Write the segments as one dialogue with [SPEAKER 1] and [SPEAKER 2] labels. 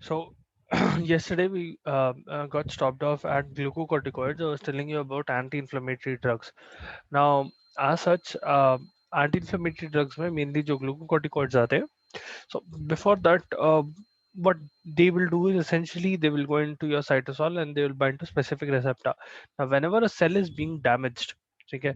[SPEAKER 1] So yesterday we got stopped off at glucocorticoids. I was telling you about anti-inflammatory drugs. Now, as such, anti-inflammatory drugs में mainly जो glucocorticoids आते हैं. So before that, what they will do is essentially they will go into your cytosol and they will bind to specific receptor. Now, whenever a cell is being damaged, okay,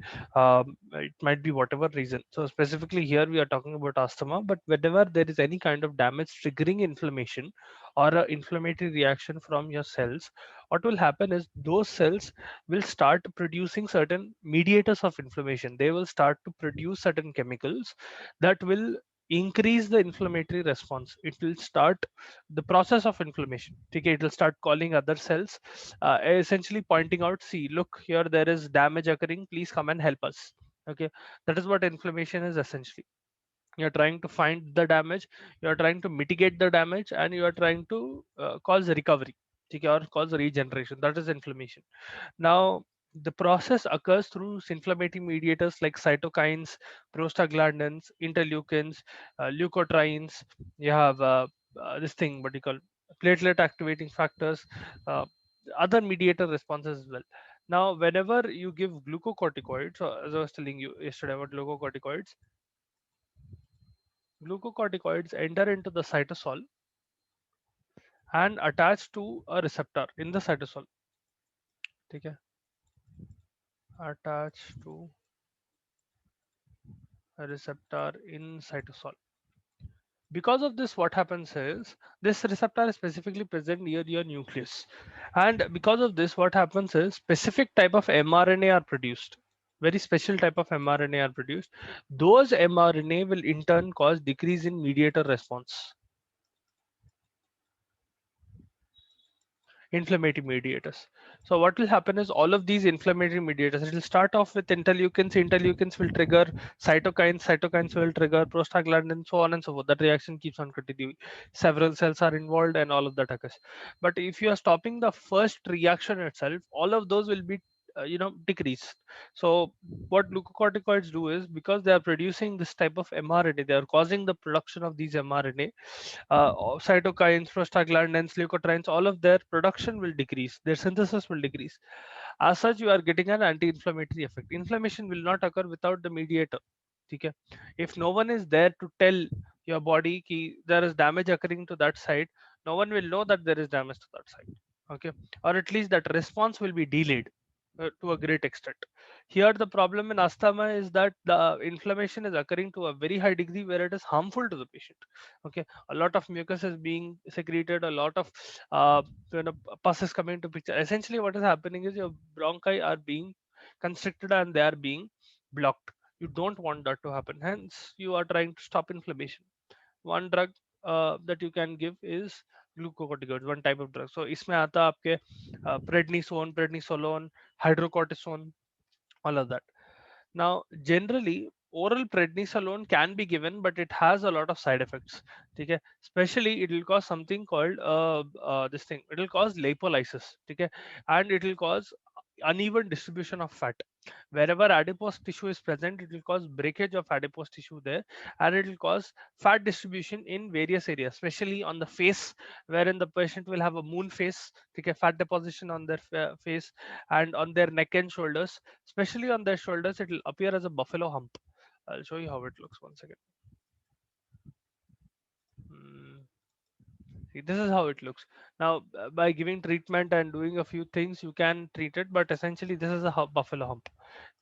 [SPEAKER 1] it might be whatever reason. So specifically here we are talking about asthma, but whenever there is any kind of damage triggering inflammation or an inflammatory reaction from your cells, what will happen is those cells will start producing certain mediators of inflammation. They will start to produce certain chemicals that will increase the inflammatory response. It will start the process of inflammation. Okay, it will start calling other cells, essentially pointing out, see, look here, there is damage occurring, please come and help us. Okay, that is what inflammation is essentially. You're trying to find the damage, you're trying to mitigate the damage, and you are trying to cause recovery, okay, or cause regeneration. That is inflammation. Now, the process occurs through inflammatory mediators like cytokines, prostaglandins, interleukins, leukotrienes. You have this thing, what you call platelet activating factors, uh, other mediator responses as well. Now, whenever you give glucocorticoids, so as I was telling you yesterday about glucocorticoids enter into the cytosol and attach to a receptor in the cytosol. Okay, attach to a receptor in cytosol. Because of this, what happens is this receptor is specifically present near your nucleus, and because of this, what happens is specific type of mRNA are produced. Very special type of mRNA are produced. Those mRNA will in turn cause decrease in mediator response, inflammatory mediators. So what will happen is all of these inflammatory mediators, it will start off with interleukins. Interleukins will trigger cytokines. Cytokines will trigger prostaglandins, so on and so forth. That reaction keeps on continuing. Several cells are involved and all of that occurs. But if you are stopping the first reaction itself, all of those will be decreased. So what glucocorticoids do is, because they are producing this type of mRNA, they are causing the production of these mRNA, cytokines, prostaglandins, leukotrienes, all of their production will decrease, their synthesis will decrease. As such, you are getting an anti-inflammatory effect. Inflammation will not occur without the mediator. Okay? If no one is there to tell your body ki there is damage occurring to that side, no one will know that there is damage to that side. Okay, or at least that response will be delayed to a great extent. Here, the problem in asthma is that the inflammation is occurring to a very high degree where it is harmful to the patient. Okay, a lot of mucus is being secreted, a lot of uh, pus is coming to picture. Essentially, what is happening is your bronchi are being constricted and they are being blocked. You don't want that to happen. Hence, you are trying to stop inflammation. One drug that you can give is glucocorticoids, one type of drug. So इसमें आता है आपके prednisolone, hydrocortisone, all of that. Now, generally, oral prednisolone can be given, but it has a lot of side effects. Okay? Especially, it will cause something called this thing. It will cause lipolysis. Okay? And it will cause uneven distribution of fat. Wherever adipose tissue is present, it will cause breakage of adipose tissue there, and it will cause fat distribution in various areas, especially on the face, wherein the patient will have a moon face, okay, fat deposition on their face, and on their neck and shoulders, especially on their shoulders, it will appear as a buffalo hump. I'll show you how it looks once again. Hmm. See, this is how it looks. Now, by giving treatment and doing a few things, you can treat it, but essentially, this is a buffalo hump.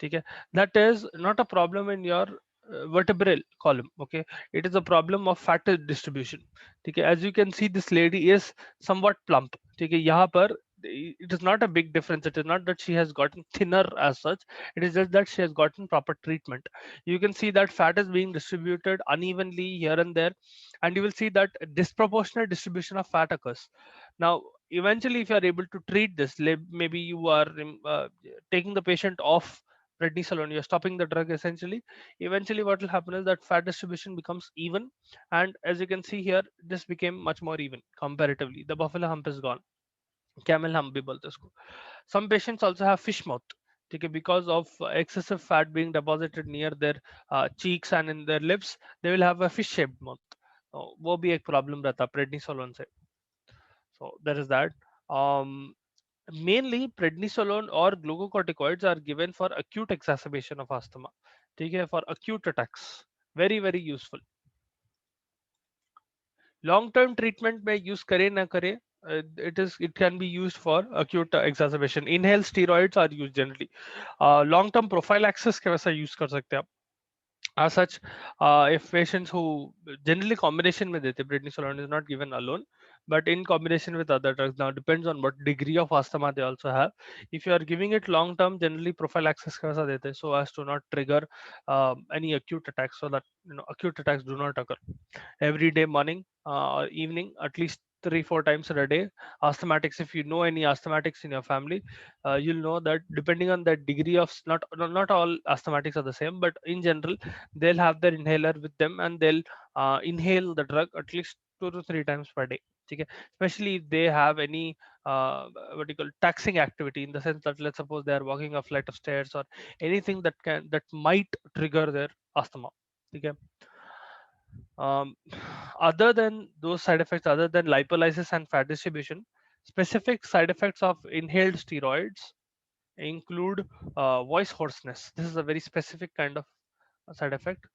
[SPEAKER 1] Okay? That is not a problem in your vertebral column. Okay, it is a problem of fat distribution. Okay, as you can see, this lady is somewhat plump. Okay, यहाँ पर it is not a big difference. It is not that she has gotten thinner as such. It is just that she has gotten proper treatment. You can see that fat is being distributed unevenly here and there, and you will see that disproportionate distribution of fat occurs. Now, eventually, if you are able to treat this, maybe you are taking the patient off prednisolone, you're stopping the drug essentially. Eventually, what will happen is that fat distribution becomes even, and as you can see here, this became much more even comparatively. The buffalo hump is gone. Camel hump भी बोलते हैं उसको. Some patients also have fish mouth. ठीक है, because of excessive fat being deposited near their cheeks and in their lips, they will have a fish shaped mouth. वो भी एक problem रहता है prednisolone से. So there is that. um, Mainly prednisolone or glucocorticoids are given for acute exacerbation of asthma. ठीक है, for acute attacks, very very useful. Long term treatment में use करे ना करे, it can be used for acute exacerbation. Inhaled steroids are used generally. Long term prophylaxis के वैसा use कर सकते हैं आप. As such, if patients who generally combination में देते, prednisolone is not given alone, but in combination with other drugs. Now depends on what degree of asthma they also have. If you are giving it long term, generally prophylaxis का वैसा देते, so as to not trigger any acute attacks, so that acute attacks do not occur. Every day morning or evening, at least 3-4 times in a day. Asthmatics, if you know any asthmatics in your family, you'll know that depending on the degree of, not all asthmatics are the same, but in general they'll have their inhaler with them and they'll inhale the drug at least 2 to 3 times per day. Okay, especially if they have any what you call taxing activity, in the sense that let's suppose they are walking a flight of stairs or anything that might trigger their asthma. Okay. um, Other than those side effects, other than lipolysis and fat distribution, specific side effects of inhaled steroids include voice hoarseness. This is a very specific kind of side effect.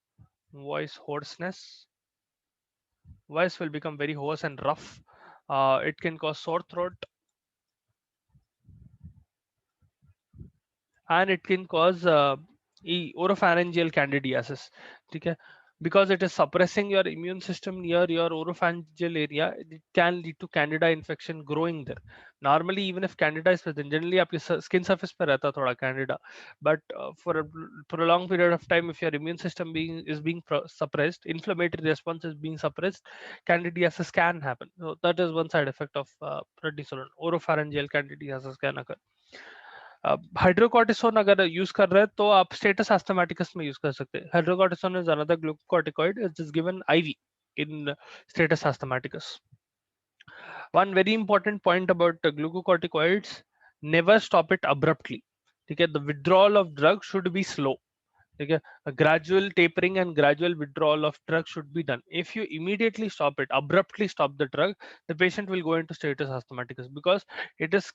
[SPEAKER 1] Voice hoarseness. Voice will become very hoarse and rough. It can cause sore throat, and it can cause oropharyngeal candidiasis. Okay? Because it is suppressing your immune system near your oropharyngeal area, it can lead to candida infection growing there. Normally, even if candida is present, generally आपके skin surface पे रहता है थोड़ा candida, but for a prolonged period of time, if your immune system being suppressed, inflammatory response is being suppressed, candidiasis can happen. So that is one side effect of prednisolone. Oropharyngeal candidiasis can occur. Hydrocortisone अगर use कर रहे हैं तो आप status एस्थमेटिकस में use कर सकते हैं. Hydrocortisone is another glucocorticoid, it is given IV in status asthmaticus. One very important point about glucocorticoids: never stop it abruptly. Okay, the withdrawal of drug should be slow. Okay, a gradual tapering and gradual withdrawal of drug should be done. If you immediately stop it, abruptly stop the drug, the patient will go into status asthmaticus, because it is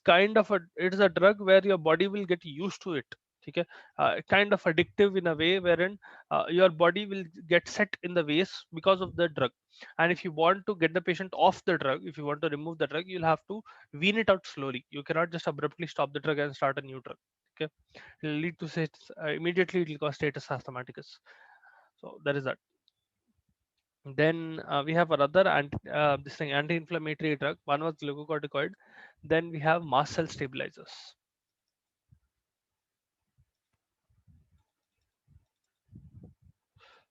[SPEAKER 1] a drug where your body will get used to it. Okay, kind of addictive in a way wherein your body will get set in the ways because of the drug. And if you want to get the patient off the drug, if you want to remove the drug, you'll have to wean it out slowly. You cannot just abruptly stop the drug and start a new drug. Okay, it'll lead to immediately it will cause status asthmaticus. So there is that. Then we have another this thing, anti-inflammatory drug. One was glucocorticoid. Then we have mast cell stabilizers.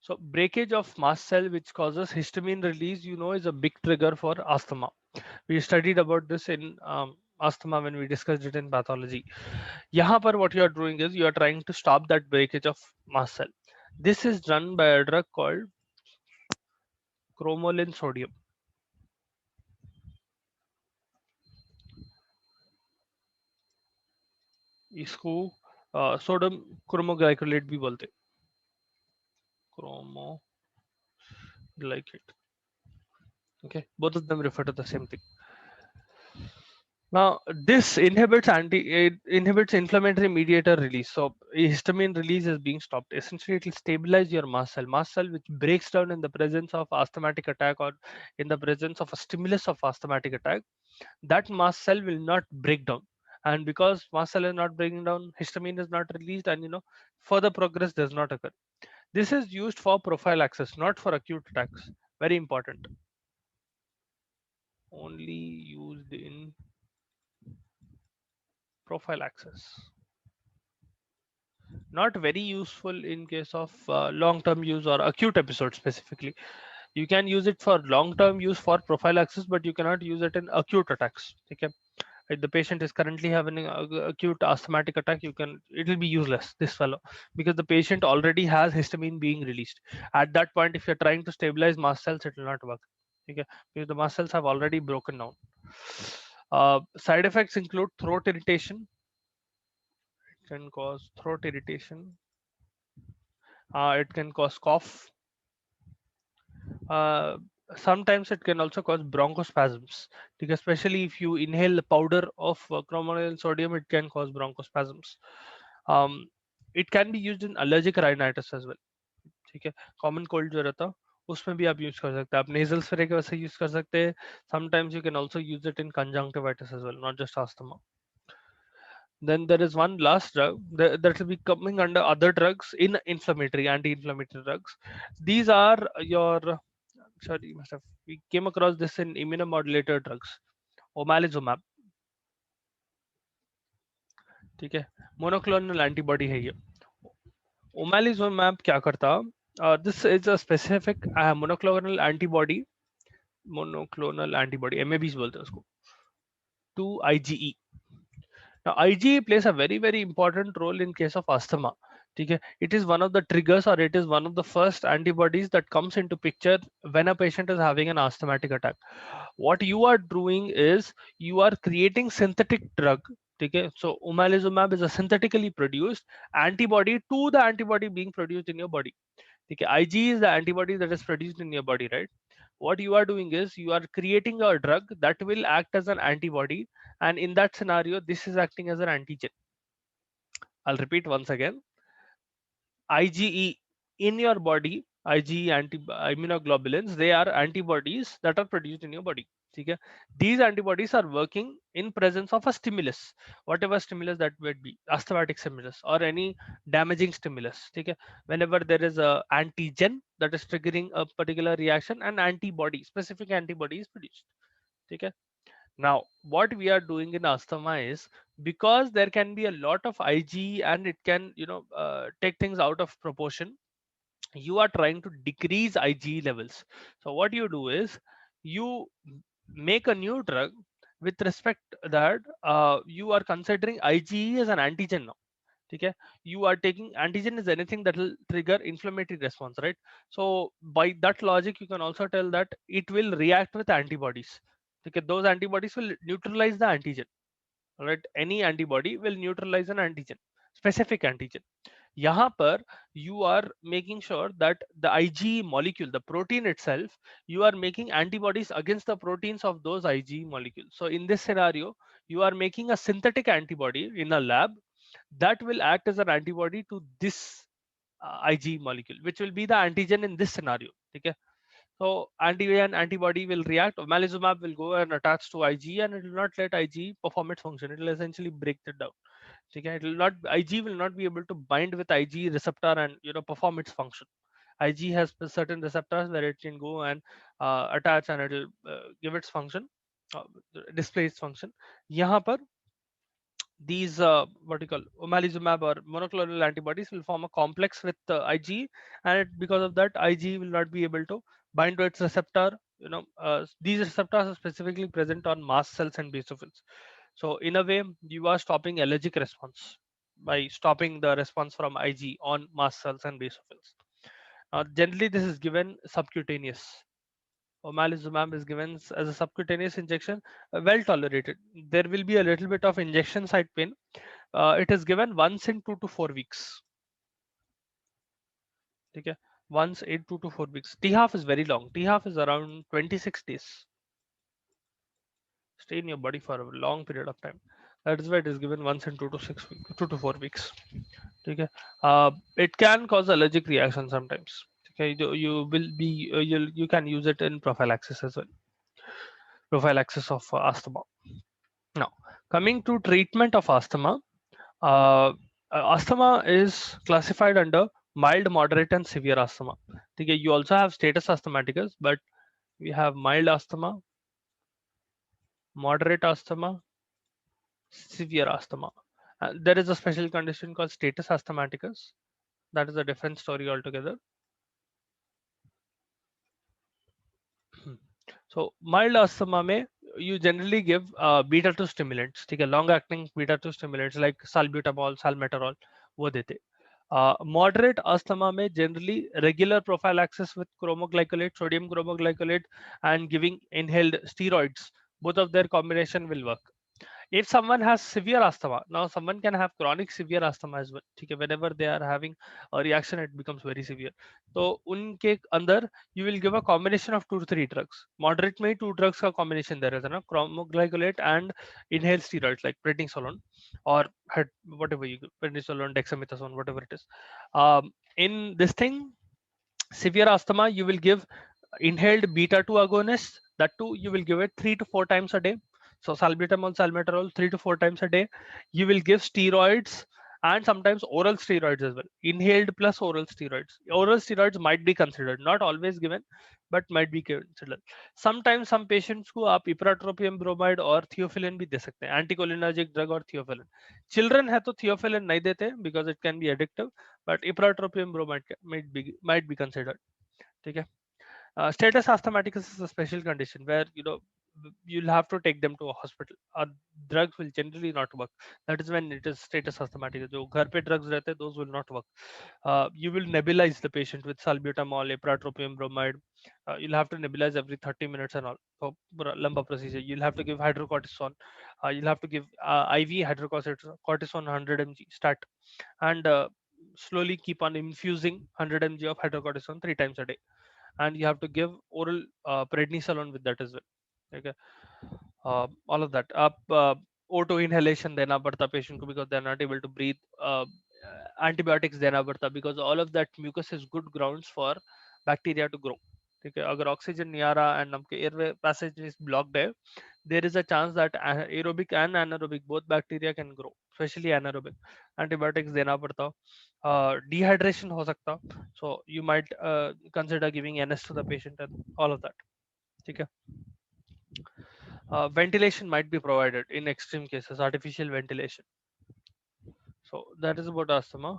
[SPEAKER 1] So breakage of mast cell, which causes histamine release, is a big trigger for asthma. We studied about this in asthma when we discussed it in pathology. Yahan par what you are doing is you are trying to stop that breakage of mast cell. This is done by a drug called cromolyn sodium. इसको sodium क्रोमोग्लाइकोलेट भी बोलते, cromoglycate. Okay, both of them refer to the same thing. Now this it inhibits inflammatory mediator release. So histamine release is being stopped. Essentially, it will stabilize your mast cell which breaks down in the presence of asthmatic attack or in the presence of a stimulus of asthmatic attack. That mast cell will not break down, and because mast cell is not breaking down, histamine is not released, and further progress does not occur. This is used for prophylaxis, not for acute attacks. Very important. Only used in prophylaxis. Not very useful in case of long-term use or acute episodes specifically. You can use it for long-term use for prophylaxis, but you cannot use it in acute attacks. Okay, if the patient is currently having an acute asthmatic attack, it will be useless, this fellow, because the patient already has histamine being released. At that point, if you're trying to stabilize mast cells, it will not work. Okay, because the mast cells have already broken down. Side effects include throat irritation. It can cause throat irritation. It can cause cough. Uh, sometimes it can also cause bronchospasms, because especially if you inhale the powder of chromonal sodium, it can cause bronchospasms. um, it can be used in allergic rhinitis as well. ठीक है, common cold जो रहता उसमें भी आप use कर सकते हैं, आप नेजल स्प्रे के वैसे यूज कर सकते हैं. Sometimes you can also use it in conjunctivitis as well, not just asthma. Then there is one last drug that will be coming under other drugs in inflammatory, anti-inflammatory drugs. These are your, sorry, you must have, we came across this in immunomodulator drugs. Omalizumab, ठीक है, monoclonal antibody है ये. Omalizumab क्या करता, this is a specific monoclonal antibody, MABs बोलते हैं उसको, to IgE. Now, IgE plays a very, very important role in case of asthma. Okay? It is one of the triggers, or it is one of the first antibodies that comes into picture when a patient is having an asthmatic attack. What you are doing is you are creating synthetic drug. Okay? So omalizumab is a synthetically produced antibody to the antibody being produced in your body. Okay? IgE is the antibody that is produced in your body, right? What you are doing is you are creating a drug that will act as an antibody, and in that scenario this is acting as an antigen. I'll repeat once again. IgE in your body, IgE immunoglobulins, they are antibodies that are produced in your body. Okay? These antibodies are working in presence of a stimulus, whatever stimulus that would be, asthmatic stimulus or any damaging stimulus. Okay? Whenever there is a antigen that is triggering a particular reaction, an antibody, specific antibody is produced. Okay? Now, what we are doing in asthma is, because there can be a lot of IgE and it can, take things out of proportion, you are trying to decrease IgE levels. So what you do is you make a new drug with respect that you are considering IgE as an antigen now. Okay, you are taking antigen is anything that will trigger inflammatory response, right? So by that logic, you can also tell that it will react with antibodies. Okay, those antibodies will neutralize the antigen. All right, any antibody will neutralize an antigen, specific antigen. यहाँ पर you are making sure that the IgE molecule, the protein itself, you are making antibodies against the proteins of those IgE molecules. So in this scenario, you are making a synthetic antibody in a lab that will act as an antibody to this IgE molecule, which will be the antigen in this scenario. Okay. So antigen antibody will react. Omalizumab will go and attach to IgE, and it will not let IgE perform its function. It will essentially break it down. Okay. It will not, IgE will not be able to bind with IgE receptor and perform its function. IgE has certain receptors where it can go and attach, and it will give its function, uh, display its function. यहाँ पर these what you call omalizumab or monoclonal antibodies will form a complex with IgE, and because of that, IgE will not be able to bind to its receptor. These receptors are specifically present on mast cells and basophils. So in a way, you are stopping allergic response by stopping the response from IgE on mast cells and basophils. Generally, this is given subcutaneous. Omalizumab is given as a subcutaneous injection, well tolerated. There will be a little bit of injection site pain. It is given once in 2 to 4 weeks. Okay, once in 2 to 4 weeks. T-half is very long. T-half is around 26 days. Stay in your body for a long period of time. That is why it is given once in 2 to 6 weeks, 2 to 4 weeks. Okay, it can cause allergic reaction sometimes. Okay, you will be you can use it in prophylaxis as well. Prophylaxis of asthma. Now, coming to treatment of asthma, asthma is classified under mild, moderate, and severe asthma. Okay, you also have status asthmaticus, but we have mild asthma, moderate asthma, severe asthma. There is a special condition called status asthmaticus. That is a different story altogether. So mild asthma में you generally give beta 2 stimulants, ठीक है, long acting beta 2 stimulants like salbutamol, salmeterol, वो देते. Moderate asthma में generally regular prophylaxis with chromoglycolate, sodium chromoglycolate, and giving inhaled steroids. Both of their combination will work. If someone has severe asthma, now someone can have chronic severe asthma as well. ठीक है, whenever they are having a reaction, it becomes very severe. तो उनके अंदर you will give a combination of 2 to 3 drugs. Moderate में 2 drugs का combination there is ना, chromoglycolate and inhaled steroids like prednisolone or whatever you give, prednisolone, dexamethasone, whatever it is. In this thing, severe asthma, you will give inhaled beta 2 agonist. That too, you will give it 3 to 4 times a day. So salbutamol, salmeterol, 3 to 4 times a day. You will give steroids and sometimes oral steroids as well. Inhaled plus oral steroids. Oral steroids might be considered, not always given, but might be considered. Sometimes some patients को आप ipratropium bromide और theophylline भी दे सकते हैं, anticholinergic drug और theophylline. Children है तो theophylline नहीं देते because it can be addictive, but ipratropium bromide might be considered. ठीक है. Status asthmaticus is a special condition where you'll have to take them to a hospital. Drugs will generally not work. That is when it is status asthmaticus. जो घर पे drugs रहते हैं, those will not work. You will nebulize the patient with salbutamol, ipratropium bromide. You'll have to nebulize every 30 minutes and all. So lamba procedure. You'll have to give hydrocortisone. You'll have to give IV hydrocortisone 100 mg start, and slowly keep on infusing 100 mg of hydrocortisone 3 times a day, and you have to give oral prednisolone with that as well. Okay, all of that. Auto inhalation देना पड़ता patient को because they are not able to breathe. Antibiotics देना पड़ता because all of that mucus is good grounds for bacteria to grow. ठीक है, अगर oxygen नहीं आ रहा and आपके airway passage is blocked है, there is a chance that aerobic and anaerobic both bacteria can grow, especially anaerobic. Antibiotics देना पड़ता. Dehydration हो सकता, so you might consider giving NS to the patient and all of that. ठीक है. Ventilation might be provided in extreme cases, artificial ventilation. So that is about asthma.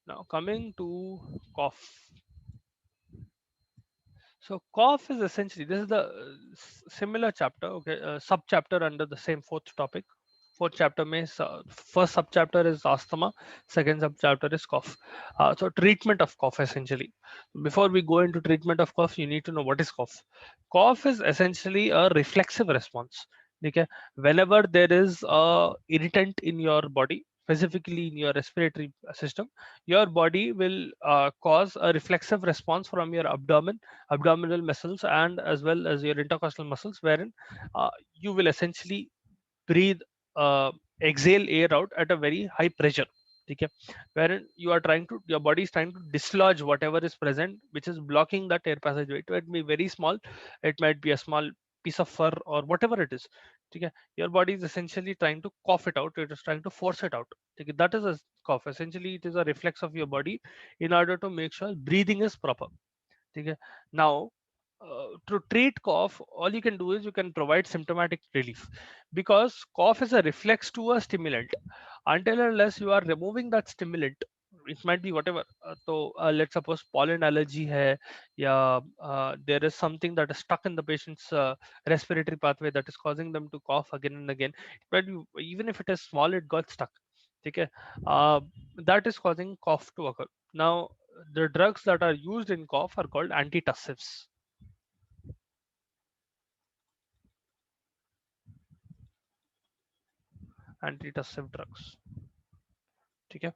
[SPEAKER 1] Now coming to cough. So cough is essentially, this is the similar chapter, okay, sub chapter under the same fourth topic. Fourth chapter means first sub chapter is asthma, second sub chapter is cough. So treatment of cough essentially. Before we go into treatment of cough, you need to know what is cough. Cough is essentially a reflexive response. Okay, whenever there is a irritant in your body, specifically in your respiratory system, your body will cause a reflexive response from your abdominal muscles and as well as your intercostal muscles, wherein you will essentially breathe, exhale air out at a very high pressure. Okay, wherein your body is trying to dislodge whatever is present which is blocking that air passageway. It might be very small, it might be a small piece of fur or whatever it is. Okay, your body is essentially trying to cough it out, it is trying to force it out. Okay, that is a cough. Essentially it is a reflex of your body in order to make sure breathing is proper. ठीक है. Now, to treat cough, all you can do is you can provide symptomatic relief because cough is a reflex to a stimulant. Until and unless you are removing that stimulant, it might be whatever. So let's suppose pollen allergy hai, या there is something that is stuck in the patient's respiratory pathway that is causing them to cough again and again. But even if it is small, it got stuck. Okay, that is causing cough to occur. Now, the drugs that are used in cough are called antitussives. Antitussive drugs. Okay.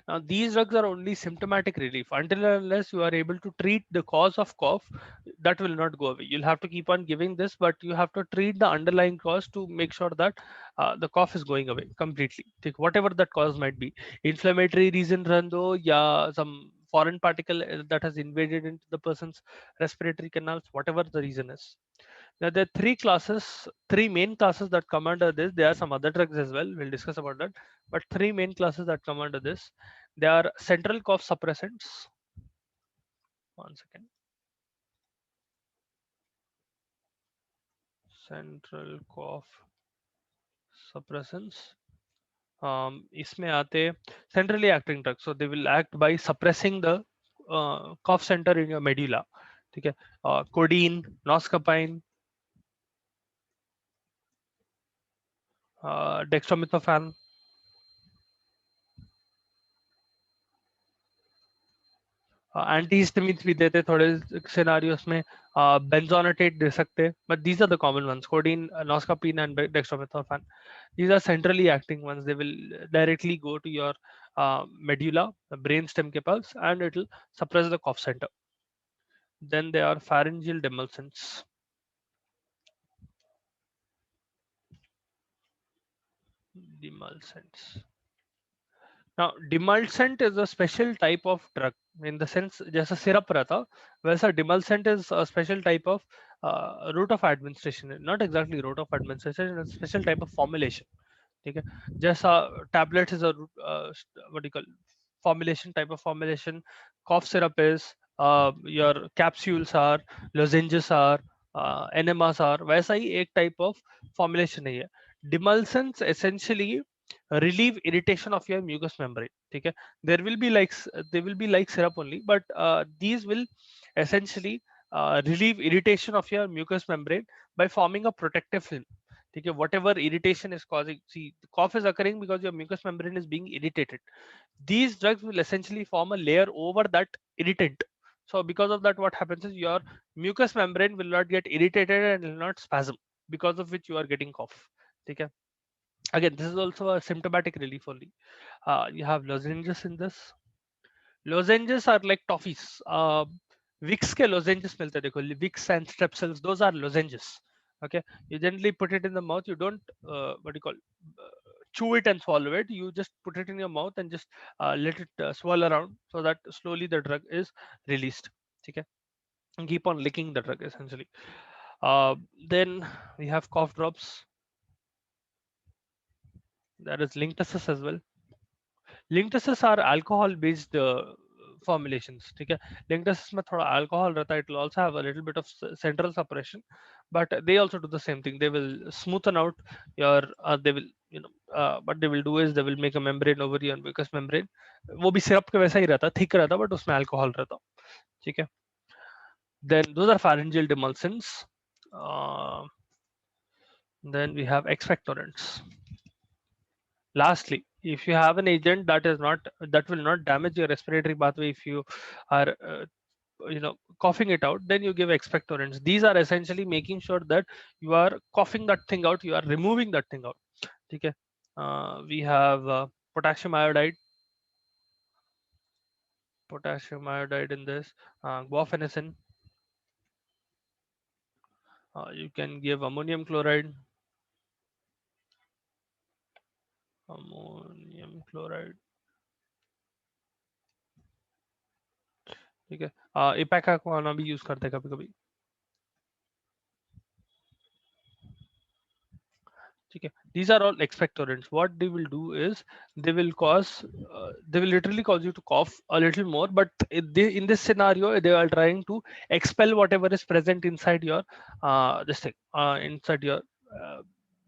[SPEAKER 1] Now, these drugs are only symptomatic relief. Until and unless you are able to treat the cause of cough, that will not go away. You'll have to keep on giving this, but you have to treat the underlying cause to make sure that the cough is going away completely. Take whatever that cause might be. Inflammatory reason rando, yeah, some foreign particle that has invaded into the person's respiratory canals, whatever the reason is. Now there are three main classes that come under this. There are some other drugs as well. We'll discuss about that. But three main classes that come under this. They are central cough suppressants. One second. Central cough suppressants. इसमें आते centrally acting drugs. So they will act by suppressing the cough center in your medulla. ठीक है. Codeine, noscapine, dextromethorphan, antihistamines भी देते थोड़े scenarios में, benzonatate दे सकते, but these are the common ones: codeine, noscapine and dextromethorphan. These are centrally acting ones. They will directly go to your medulla, the brain stem के पास, and it will suppress the cough center. Then there are pharyngeal demulcents. Demulcents. Now, demulcent is a special type of drug in the sense जैसा syrup रहता, वैसा demulcent is a special type of route of administration. Not exactly route of administration, it's a special type of formulation. ठीक है, जैसा tablets is a what do you call formulation, type of formulation, cough syrup is, your capsules are, lozenges are, enemas are, वैसा ही एक type of formulation है ये. Demulcents essentially relieve irritation of your mucous membrane. ठीक है, there will be like they will be like syrup only, but these will essentially relieve irritation of your mucous membrane by forming a protective film. ठीक है, whatever irritation is causing, see, the cough is occurring because your mucous membrane is being irritated. These drugs will essentially form a layer over that irritant. So because of that, what happens is your mucous membrane will not get irritated and will not spasm, because of which you are getting cough. ठीक है, again, this is also a symptomatic relief only. You have lozenges in this. Lozenges are like toffees. Vicks के lozenges मिलते हैं, देखो, Vicks and Strepsils, those are lozenges. Okay, you generally put it in the mouth. You don't what do you call chew it and swallow it. You just put it in your mouth and just let it swirl around so that slowly the drug is released. Okay, and keep on licking the drug essentially. Then we have cough drops. There is Linctus as well. Linctuses are alcohol based formulations. ठीक है, Linctus में थोड़ा alcohol रहता है. It will also have a little bit of central suppression, but they also do the same thing. They will smoothen out your they will, you know, what they will do is they will make a membrane over your mucous membrane. वो भी syrup के वैसा ही रहता, thick रहता, but उसमें alcohol रहता. ठीक है, then those are pharyngeal demulcents. Then we have expectorants. Lastly, if you have an agent that will not damage your respiratory pathway, if you are coughing it out, then you give expectorants. These are essentially making sure that you are coughing that thing out, you are removing that thing out. Okay, we have potassium iodide in this, guaifenesin. You can give ammonium chloride. ठीक है, इपैकाक्वाना भी use करते हैं कभी कभी. Okay, these are all expectorants. What they will do is they will literally cause you to cough a little more, but in this scenario they are trying to expel whatever is present inside your inside your uh,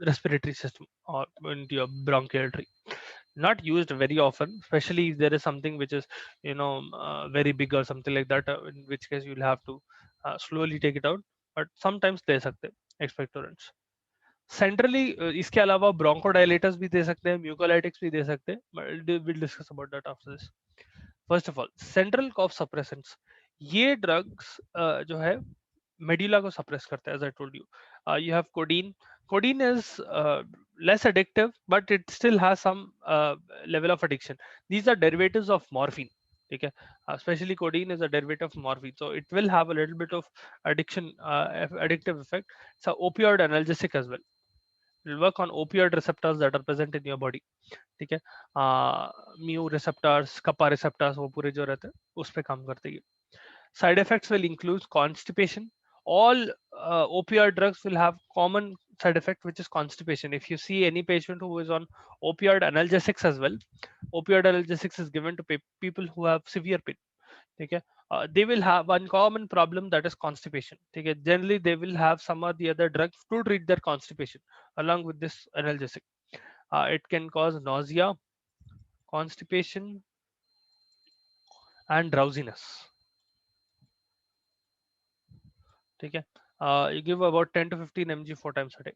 [SPEAKER 1] respiratory system or into your bronchial tree. Not used very often, especially if there is something which is very big or something like that, in which case you'll have to slowly take it out, but sometimes they सकते expectorants. Centrally इसके अलावा bronchodilators भी दे सकते हैं, mucolytics भी दे सकते हैं. Will discuss about that after this. First of all, central cough suppressants. ये ड्रग्स जो है मेडुला को सप्रेस करता है. As I told you, you have codeine. Codeine is less addictive, but it still has some level of addiction. These are derivatives of morphine. ठीक है, especially codeine is a derivative of morphine, so it will have a little bit of addictive effect. It's a opioid analgesic as well. It will work on opioid receptors that are present in your body. ठीक है, mu receptors, kappa receptors, वो पूरे जो रहते हैं उस पे काम करते हैं. Side effects will include constipation. All opioid drugs will have common side effect, which is constipation. If you see any patient who is on opioid analgesics as well, opioid analgesics is given to people who have severe pain. ठीक है, they will have one common problem, that is constipation. ठीक है, generally they will have some or the other drugs to treat their constipation along with this analgesic. It can cause nausea, constipation, and drowsiness. ठीक है, you give about 10 to 15 mg 4 times a day.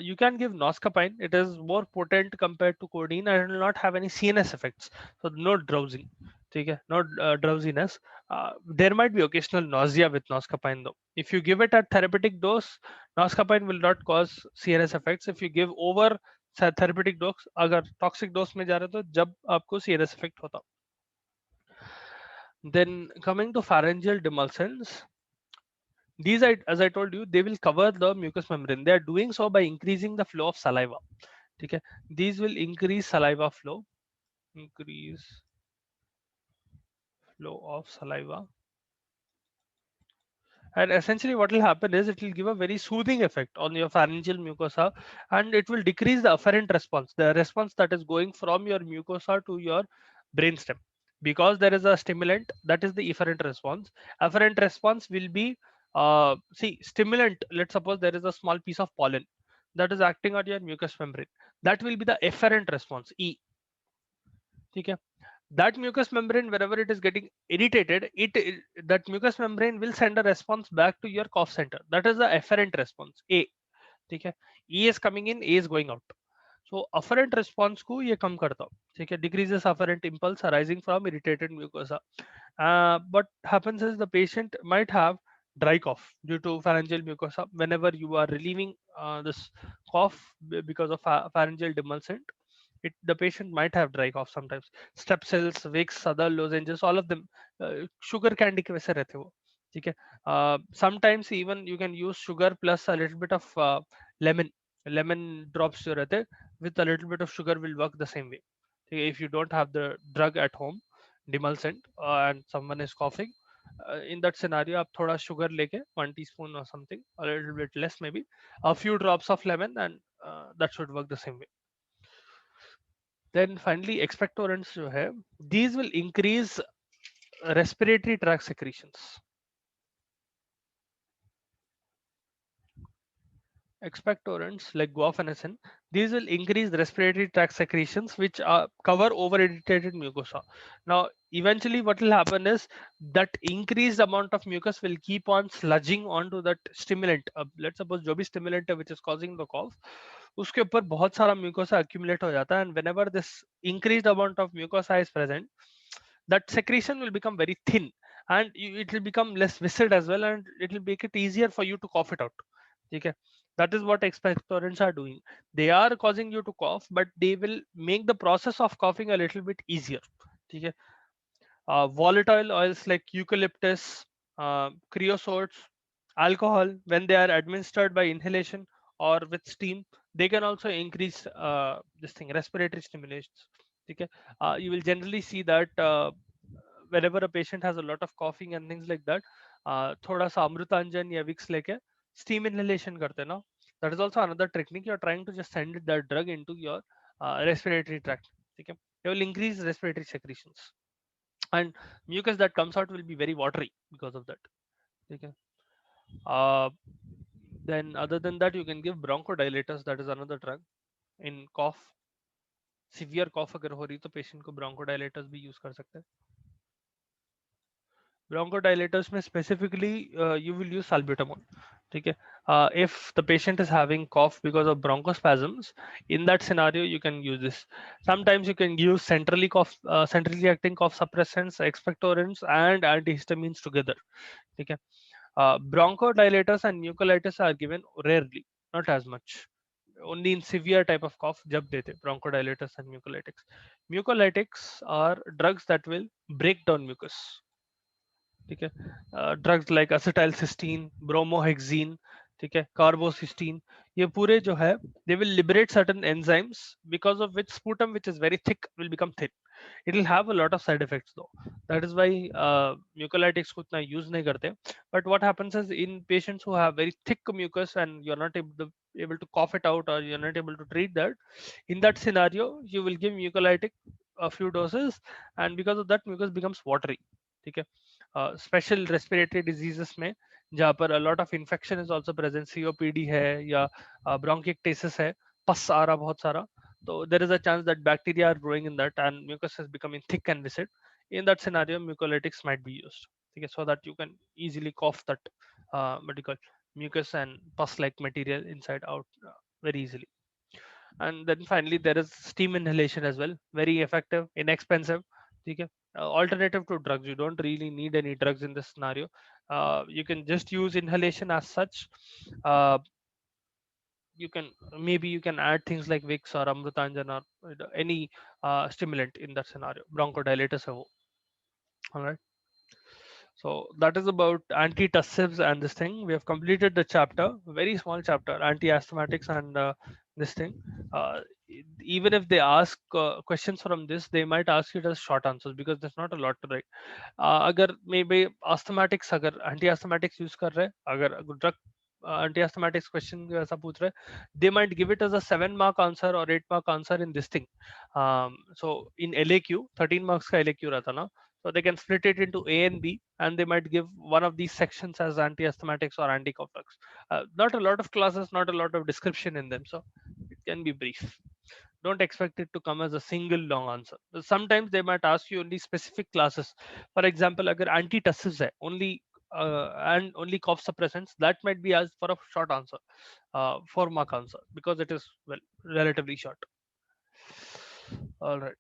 [SPEAKER 1] You can give noscapine. It is more potent compared to codeine and will not have any CNS effects, so no drowsing. ठीक है, not drowsiness. There might be occasional nausea with noscapine though. If you give it at therapeutic dose, noscapine will not cause CNS effects. If you give over therapeutic dose, अगर toxic dose में जा रहे हो तो जब आपको CNS effect होता. Then coming to pharyngeal demulcents, these, as I told you, they will cover the mucous membrane. They are doing so by increasing the flow of saliva. Okay, these will increase saliva flow, increase flow of saliva, and essentially what will happen is it will give a very soothing effect on your pharyngeal mucosa, and it will decrease the afferent response, the response that is going from your mucosa to your brainstem, because there is a stimulant, that is the efferent response. Afferent response will be, see, stimulant, let's suppose there is a small piece of pollen that is acting on your mucous membrane, that will be the efferent response, E. Okay, that mucous membrane, wherever it is getting irritated, that mucous membrane will send a response back to your cough center, that is the efferent response, A. Okay, E is coming in, A is going out. So afferent response को ये कम करता हूँ, ठीक है, decreases afferent impulse arising from irritated mucosa. What happens is the patient might have dry cough due to pharyngeal mucosa. Whenever you are relieving this cough because of pharyngeal demulcent, the patient might have dry cough sometimes. Strepsils, Vicks, other lozenges, all of them, sugar candy के वैसे रहते वो, ठीक है. Sometimes even you can use sugar plus a little bit of lemon drops जो रहते, with a little bit of sugar will work the same way. ठीक है, if you don't have the drug at home, demulcent, and someone is coughing, in that scenario आप थोड़ा sugar लेके 1 teaspoon or something, a little bit less maybe, a few drops of lemon, and that should work the same way. Then finally expectorants जो है, these will increase respiratory tract secretions. Expectorants like guaifenesin, these will increase the respiratory tract secretions which cover over irritated mucosa. Now eventually what will happen is that increased amount of mucus will keep on sludging onto that stimulant. Let's suppose जो भी stimulant है which is causing the cough, उसके ऊपर बहुत सारा mucosa accumulate हो जाता है, and whenever this increased amount of mucosa is present, that secretion will become very thin, and it will become less viscid as well, and it will make it easier for you to cough it out. Okay, that is what expectorants are doing. They are causing you to cough, but they will make the process of coughing a little bit easier. Okay, volatile oils like eucalyptus, creosotes, alcohol, when they are administered by inhalation or with steam, they can also increase this thing, respiratory stimulations. Okay, you will generally see that whenever a patient has a lot of coughing and things like that, थोड़ा सा अमृतांजन या Vicks लेके steam inhalation करते हैं ना, that is also another technique. You're trying to just send that drug into your respiratory tract. Okay, it will increase respiratory secretions, and mucus that comes out will be very watery because of that. Okay. Uh, then other than that, you can give bronchodilators. That is another drug in cough. Severe cough अगर हो रही तो patient को bronchodilators भी use कर सकते हैं. Bronchodilators में specifically you will use salbutamol. ठीक है. If the patient is having cough because of bronchospasms, in that scenario you can use this. Sometimes you can use centrally acting cough suppressants, expectorants, and antihistamines together. Okay. Bronchodilators and mucolytics are given rarely, not as much. Only in severe type of cough, jab dete bronchodilators and mucolytics. Mucolytics are drugs that will break down mucus. ठीक है. Drugs like acetylcysteine, bromohexine, ठीक है, carbocisteine, ये पूरे जो है they will liberate certain enzymes because of which sputum which is very thick will become thin. It will have a lot of side effects though. That is why mucolytics को उतना use नहीं करते. But what happens is in patients who have very thick mucus and you're not able to cough it out, or you're not able to treat that, in that scenario you will give mucolytic a few doses, and because of that mucus becomes watery. ठीक है. Special respiratory diseases में जहाँ पर a lot of infection is also present, COPD है या bronchiectasis है, पस आ रहा बहुत सारा, तो there is a chance that bacteria are growing in that and mucus is becoming thick and viscid. In that scenario mucolytics might be used, okay, so that you can easily cough that what do you call mucus and pus like material inside out very easily. And then finally there is steam inhalation as well, very effective, inexpensive. Okay, alternative to drugs. You don't really need any drugs in this scenario. You can just use inhalation as such. uh, you can, maybe you can add things like Vicks or Amrutanjan or any stimulant in that scenario, bronchodilators. All right. So that is about antitussives and this thing. We have completed the chapter, very small chapter, anti-asthmatics and this thing. Even if they ask questions from this, they might ask it as short answers because there's not a lot to write. अगर may be अस्थमेटिक्स, अगर anti अस्थमेटिक्स use कर रहे हैं, अगर drug anti अस्थमेटिक्स question ऐसा पूछ रहे हैं, they might give it as a 7 mark answer और 8 mark answer in this thing. So in LAQ 13 marks का LAQ रहता ना, so they can split it into A and B, and they might give one of these sections as anti-asthmatics or anti-cough drugs. Not a lot of classes, not a lot of description in them, so it can be brief. Don't expect it to come as a single long answer. Sometimes they might ask you only specific classes. For example, agar antitussives hai, only and only cough suppressants, that might be asked for a short answer, 4 mark answer, because it is, well, relatively short. All right.